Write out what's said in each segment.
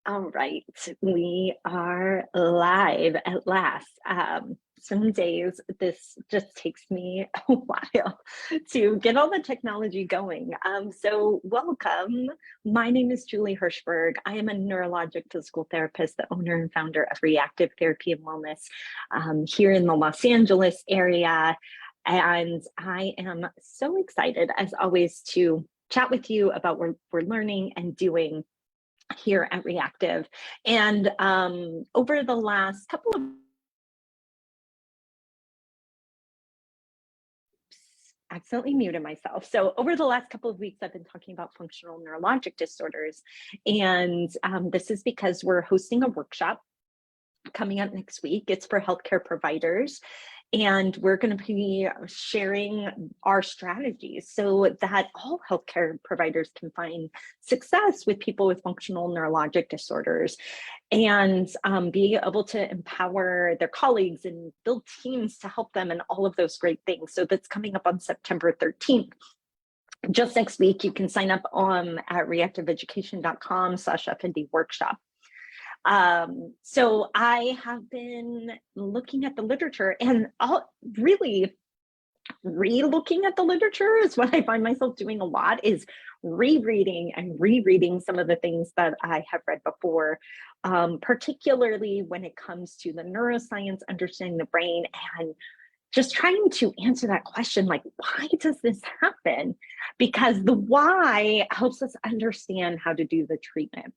All right, we are live at last. Some days this just takes me a while to get all the technology going. So welcome. My name is Julie Hirschberg. I am a neurologic physical therapist, the owner and founder of Re+active Therapy and Wellness here in the Los Angeles area. And I am so excited, as always, to chat with you about what we're learning and doing here at Re+active. And over the last couple of accidentally muted myself. So over the last couple of weeks, I've been talking about functional neurologic disorders. And this is because we're hosting a workshop coming up next week. It's for healthcare providers. And we're going to be sharing our strategies so that all healthcare providers can find success with people with functional neurologic disorders and be able to empower their colleagues and build teams to help them and all of those great things. So that's coming up on September 13th. Just next week, you can sign up at reactiveeducation.com/FND workshop. So I have been looking at the literature, and really re-looking at the literature is what I find myself doing a lot, is rereading and rereading some of the things that I have read before, particularly when it comes to the neuroscience, understanding the brain, and just trying to answer that question, like, why does this happen? Because the why helps us understand how to do the treatment.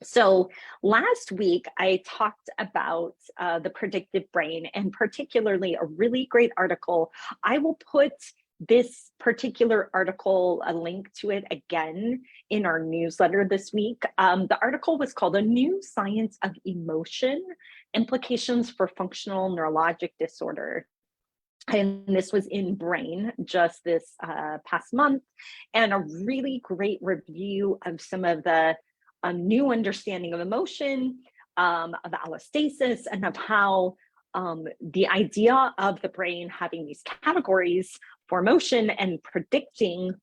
So last week, I talked about the predictive brain, and particularly a really great article. I will put this particular article, a link to it again in our newsletter this week. The article was called "A New Science of Emotion, Implications for Functional Neurologic Disorder." And this was in Brain just this past month, and a really great review of some of the new understanding of emotion, of allostasis, and of how the idea of the brain having these categories for emotion and predicting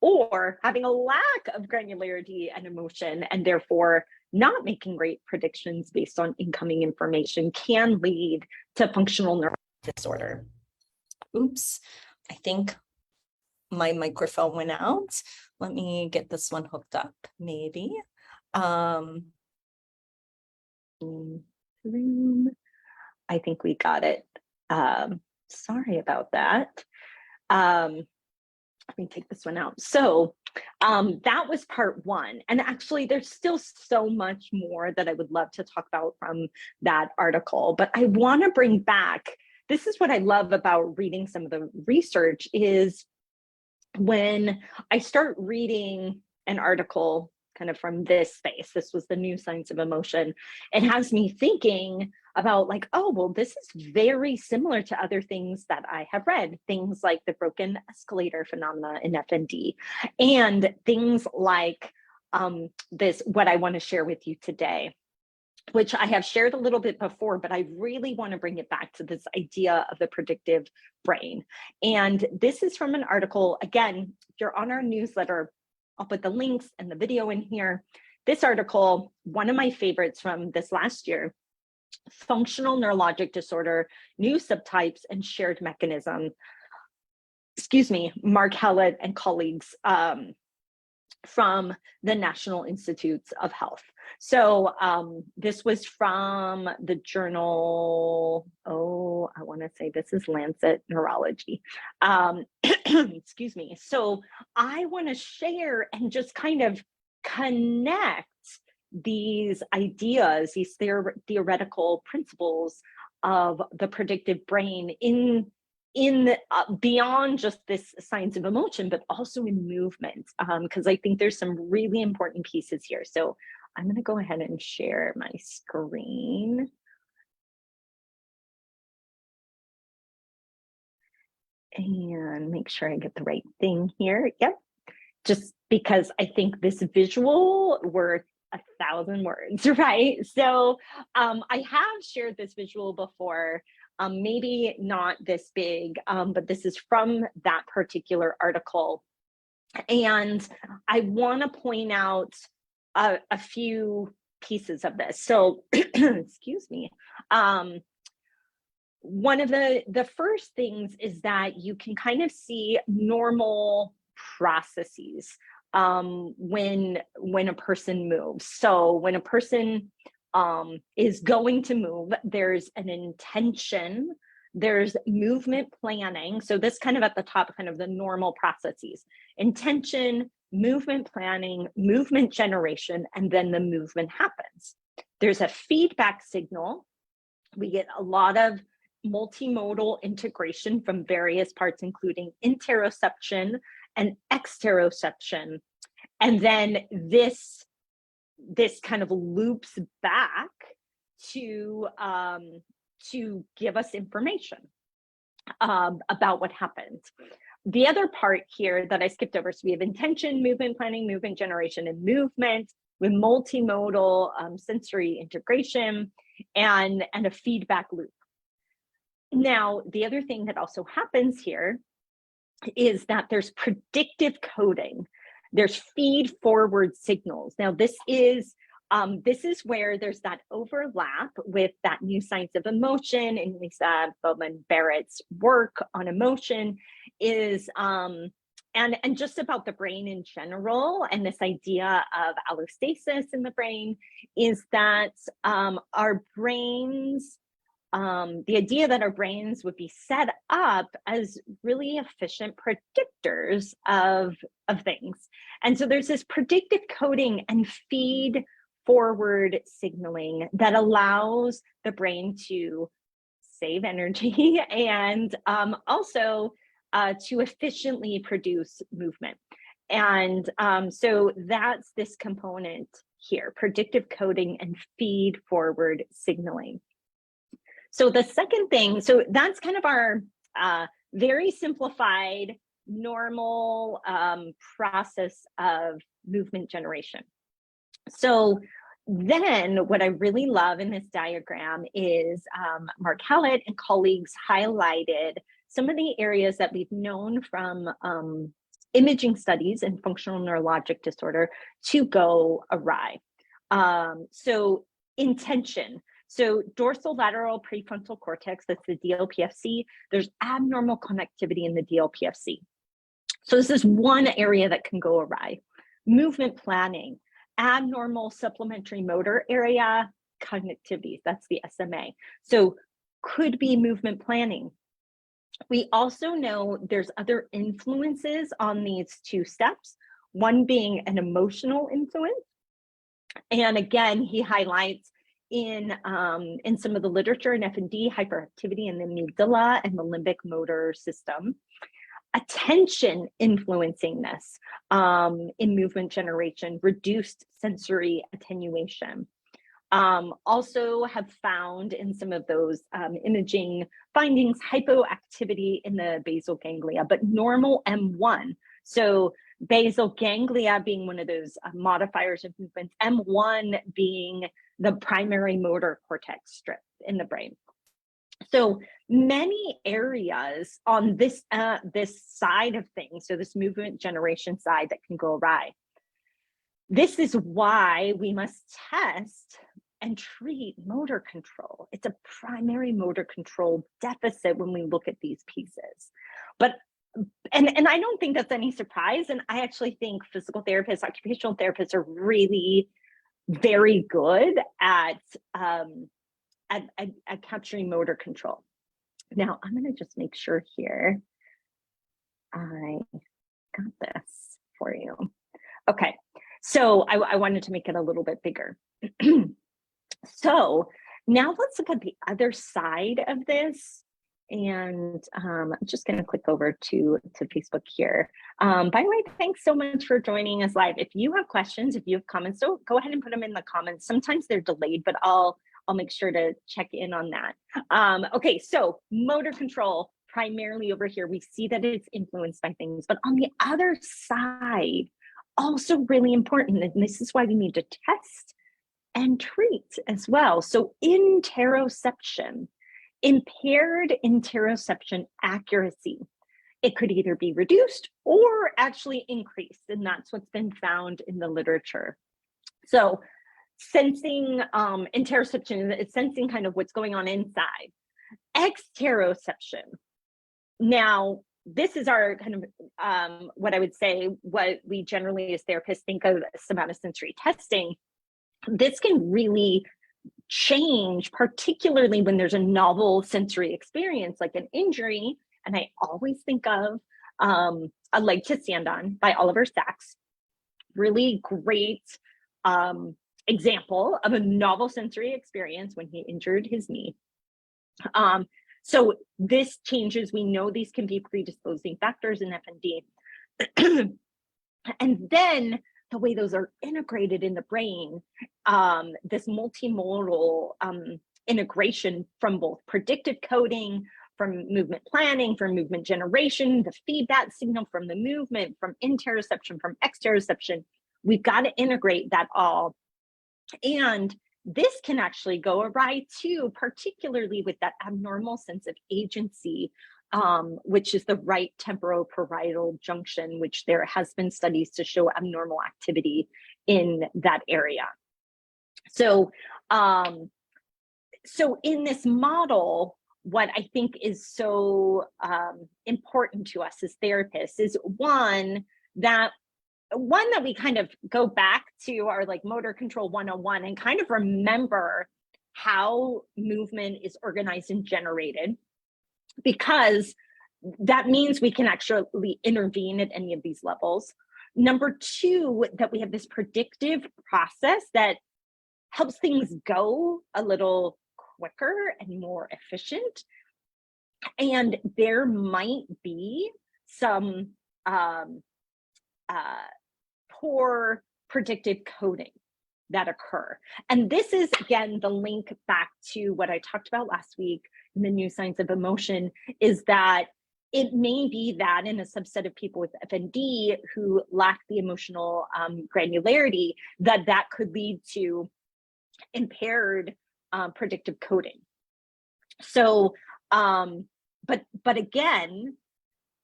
or having a lack of granularity and emotion, and therefore not making great predictions based on incoming information, can lead to functional neurologic disorder. Oops, I think my microphone went out. Let me get this one hooked up, maybe. I think we got it. Sorry about that. Let me take this one out. So that was part one. And actually, there's still so much more that I would love to talk about from that article. But I want to bring back, this is what I love about reading some of the research, is when I start reading an article kind of from this space, this was the New Science of Emotion, it has me thinking about, like, oh, well, this is very similar to other things that I have read, things like the broken escalator phenomena in FND, and things like this, what I want to share with you today, which I have shared a little bit before, but I really want to bring it back to this idea of the predictive brain. And this is from an article, again, if you're on our newsletter, I'll put the links and the video in here. This article, one of my favorites from this last year, Functional Neurologic Disorder, New Subtypes and Shared Mechanism. Excuse me, Mark Hallett and colleagues from the National Institutes of Health. So this was from the journal, I want to say this is Lancet Neurology. Excuse me. So I want to share and just kind of connect these ideas, these theoretical principles of the predictive brain in beyond just this science of emotion, but also in movement, because I think there's some really important pieces here. So I'm going to go ahead and share my screen. And make sure I get the right thing here. Yep. Just because I think this visual worth 1,000 words, right? So I have shared this visual before. Maybe not this big, but this is from that particular article. And I want to point out a few pieces of this. So, excuse me. One of the first things is that you can kind of see normal processes when a person moves. So when a person is going to move, there's an intention, there's movement planning. So this kind of at the top, kind of the normal processes: intention, movement planning, movement generation, and then the movement happens. There's a feedback signal. We get a lot of multimodal integration from various parts, including interoception and exteroception. And then this kind of loops back to give us information about what happened. The other part here that I skipped over, so we have intention, movement planning, movement generation, and movement with multimodal sensory integration and a feedback loop. Now, the other thing that also happens here is that there's predictive coding. There's feed forward signals. Now, this is where there's that overlap with that new science of emotion, and Lisa Bowman Barrett's work on emotion is, and just about the brain in general, and this idea of allostasis in the brain is that our brains, the idea that our brains would be set up as really efficient predictors of things. And so there's this predictive coding and feed forward signaling that allows the brain to save energy and also to efficiently produce movement. And so that's this component here: predictive coding and feed forward signaling. So the second thing, so that's kind of our very simplified, normal process of movement generation. So then what I really love in this diagram is Mark Hallett and colleagues highlighted some of the areas that we've known from imaging studies in functional neurologic disorder to go awry. So intention. So dorsolateral prefrontal cortex, that's the DLPFC, there's abnormal connectivity in the DLPFC. So this is one area that can go awry. Movement planning, abnormal supplementary motor area connectivity, that's the SMA. So could be movement planning. We also know there's other influences on these two steps, one being an emotional influence. And again, he highlights in some of the literature in FND, hyperactivity in the amygdala and the limbic motor system. Attention influencing this in movement generation, reduced sensory attenuation. Also have found in some of those imaging findings, hypoactivity in the basal ganglia, but normal M1. So basal ganglia being one of those modifiers of movements, M1 being the primary motor cortex strip in the brain. So many areas on this side of things, so this movement generation side, that can go awry. This is why we must test and treat motor control. It's a primary motor control deficit when we look at these pieces. But and I don't think that's any surprise. And I actually think physical therapists, occupational therapists are really very good at capturing motor control. Now, I'm going to just make sure here I got this for you. Okay, so I wanted to make it a little bit bigger. So now let's look at the other side of this. And I'm just going to click over to Facebook here. By the way, thanks so much for joining us live. If you have questions, if you have comments, so go ahead and put them in the comments. Sometimes they're delayed, but I'll make sure to check in on that. Okay, so motor control, primarily over here, we see that it's influenced by things, but on the other side, also really important, and this is why we need to test and treat as well. So interoception, impaired interoception accuracy. It could either be reduced or actually increased, and that's what's been found in the literature. So sensing interoception, it's sensing kind of what's going on inside. Exteroception. Now, this is our kind of what I would say, what we generally as therapists think of as somatosensory testing. This can really change, particularly when there's a novel sensory experience like an injury. And I always think of A Leg to Stand On by Oliver Sacks. Really great example of a novel sensory experience when he injured his knee. So this changes, we know these can be predisposing factors in FND. And then the way those are integrated in the brain, this multimodal integration from both predictive coding, from movement planning, from movement generation, the feedback signal from the movement, from interoception, from exteroception, we've got to integrate that all. And this can actually go awry too, particularly with that abnormal sense of agency, which is the right temporoparietal junction, which there has been studies to show abnormal activity in that area. So, so in this model, what I think is so important to us as therapists is one that we kind of go back to our like motor control 101 and kind of remember how movement is organized and generated, because that means we can actually intervene at any of these levels. Number two, that we have this predictive process that helps things go a little quicker and more efficient. And there might be some poor predictive coding that occur. And this is, again, the link back to what I talked about last week in the new science of emotion, is that it may be that in a subset of people with FND who lack the emotional granularity, that could lead to impaired predictive coding. So, but again,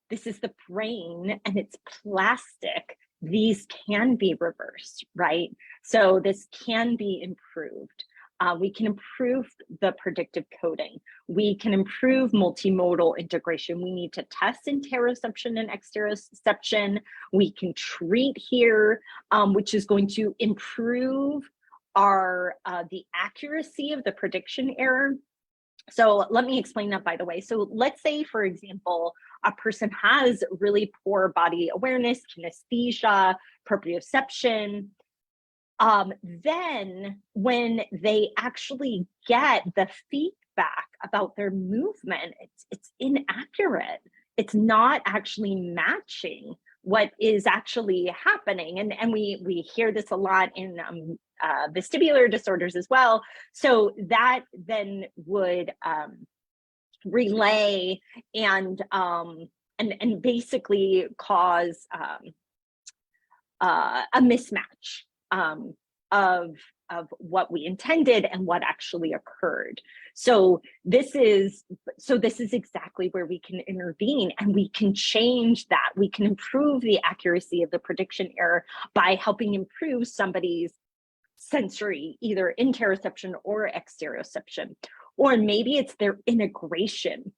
this is the brain and it's plastic. These can be reversed, right? So this can be improved. We can improve the predictive coding. We can improve multimodal integration. We need to test interoception and exteroception. We can treat here, which is going to improve our the accuracy of the prediction error. So let me explain that, by the way. So let's say, for example, a person has really poor body awareness, kinesthesia, proprioception. Then when they actually get the feedback about their movement, it's inaccurate. It's not actually matching what is actually happening. And we hear this a lot in vestibular disorders as well. So that then would relay and basically cause a mismatch of what we intended and what actually occurred. So this is exactly where we can intervene, and we can change that. We can improve the accuracy of the prediction error by helping improve somebody's sensory, either interoception or exteroception, or maybe it's their integration.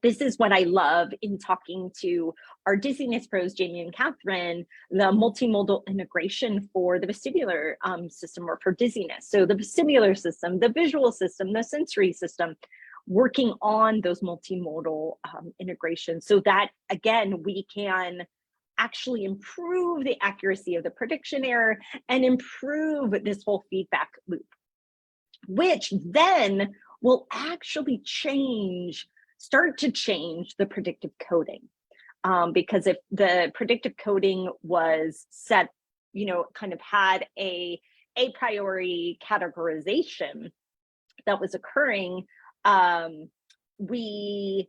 This is what I love in talking to our dizziness pros, Jamie and Catherine, the multimodal integration for the vestibular system, or for dizziness. So the vestibular system, the visual system, the sensory system, working on those multimodal integrations so that, again, we can actually improve the accuracy of the prediction error and improve this whole feedback loop, which then will actually start to change the predictive coding. Because if the predictive coding was set, kind of had a priori categorization that was occurring, we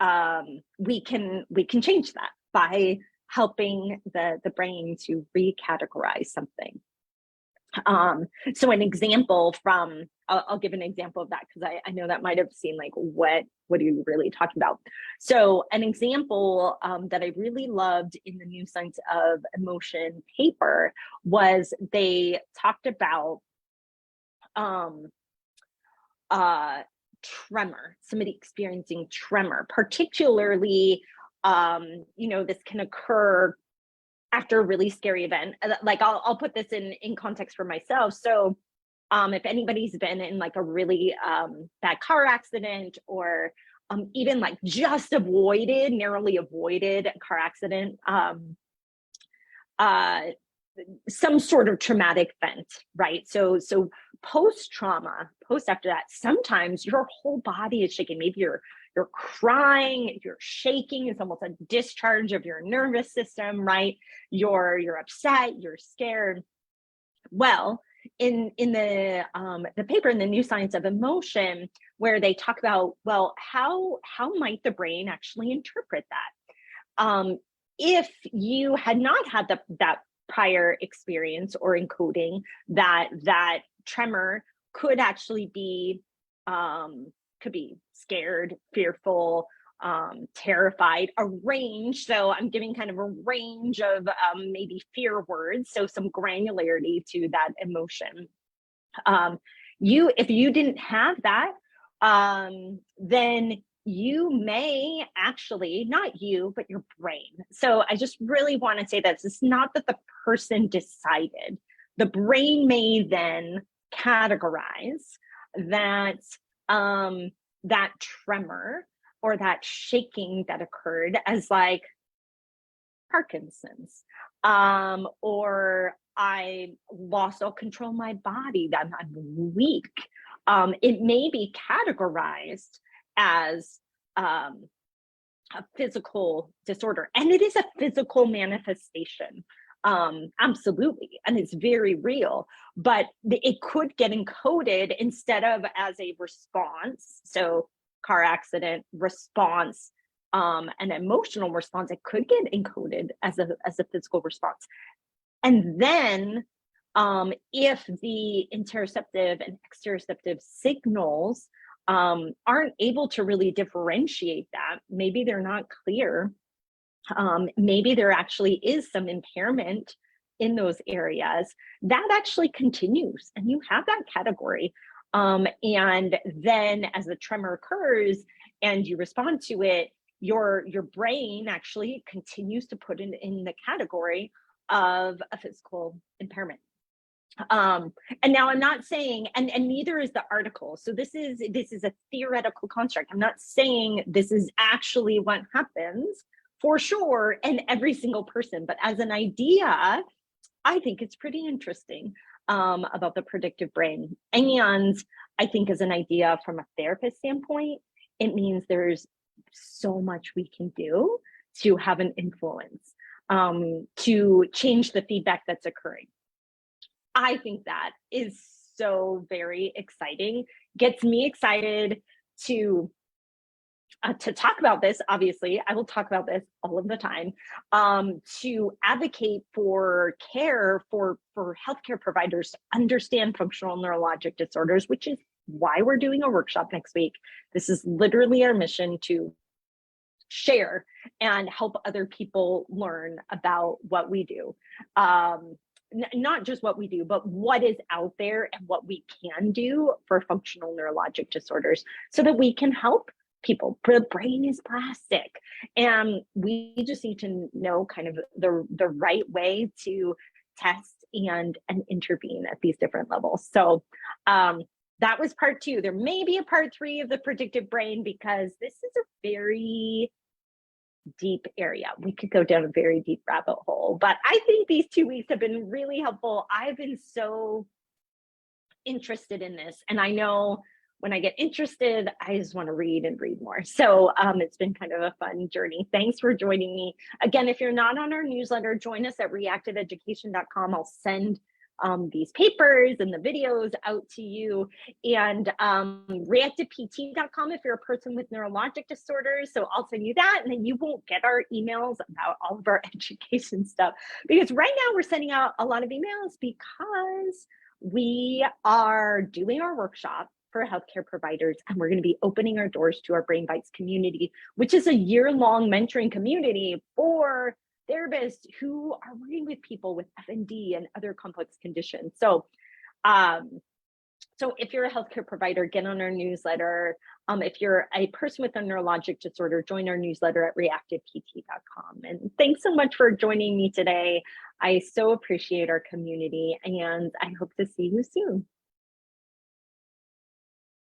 can change that by helping the brain to recategorize something. So an example from, I'll give an example of that because I know that might have seemed like, what are you really talking about? So an example that I really loved in the New Science of Emotion paper was they talked about tremor, somebody experiencing tremor, particularly, this can occur after a really scary event. Like I'll put this in context for myself. So if anybody's been in like a really bad car accident, or even like just narrowly avoided a car accident, some sort of traumatic event, right? So post-trauma, post after that, sometimes your whole body is shaking. Maybe you're crying, you're shaking. It's almost a discharge of your nervous system, right? You're upset, you're scared. Well, in the paper in the New Science of Emotion, where they talk about, well, how might the brain actually interpret that? If you had not had that prior experience or encoding, that tremor could actually be scared, fearful, terrified, a range. So I'm giving kind of a range of maybe fear words, so some granularity to that emotion. If you didn't have that, then you may actually, not you, but your brain. So I just really want to say that it's not that the person decided. The brain may then categorize that that tremor or that shaking that occurred as like Parkinson's, or I lost all control of my body, that I'm weak. It may be categorized as a physical disorder, and it is a physical manifestation, absolutely, and it's very real, but it could get encoded instead of as a response. So car accident response, an emotional response, it could get encoded as a physical response. And then if the interoceptive and exteroceptive signals aren't able to really differentiate that, maybe they're not clear, maybe there actually is some impairment in those areas, that actually continues and you have that category. And then as the tremor occurs and you respond to it, your brain actually continues to put it in the category of a physical impairment. And now I'm not saying, and neither is the article. So this is a theoretical construct. I'm not saying this is actually what happens for sure in every single person, but as an idea, I think it's pretty interesting about the predictive brain. And I think as an idea from a therapist standpoint, it means there's so much we can do to have an influence, to change the feedback that's occurring. I think that is so very exciting, gets me excited to talk about this. Obviously, I will talk about this all of the time, to advocate for care for healthcare providers to understand functional neurologic disorders, which is why we're doing a workshop next week. This is literally our mission, to share and help other people learn about what we do. Not just what we do, but what is out there and what we can do for functional neurologic disorders so that we can help people. The brain is plastic, and we just need to know kind of the right way to test and intervene at these different levels. So that was part 2. There may be a part 3 of the predictive brain, because this is a very deep area. We could go down a very deep rabbit hole, but I think these 2 weeks have been really helpful. I've been so interested in this, and I know when I get interested, I just want to read and read more. So it's been kind of a fun journey. Thanks for joining me. Again, if you're not on our newsletter, join us at reactiveeducation.com. I'll send these papers and the videos out to you. And reactivept.com if you're a person with neurologic disorders. So I'll send you that, and then you won't get our emails about all of our education stuff, because right now we're sending out a lot of emails because we are doing our workshop for healthcare providers, and we're going to be opening our doors to our Brain Bites community, which is a year-long mentoring community for therapists who are working with people with FND and other complex conditions. So, so if you're a healthcare provider, get on our newsletter. If you're a person with a neurologic disorder, join our newsletter at reactivept.com. And thanks so much for joining me today. I so appreciate our community, and I hope to see you soon.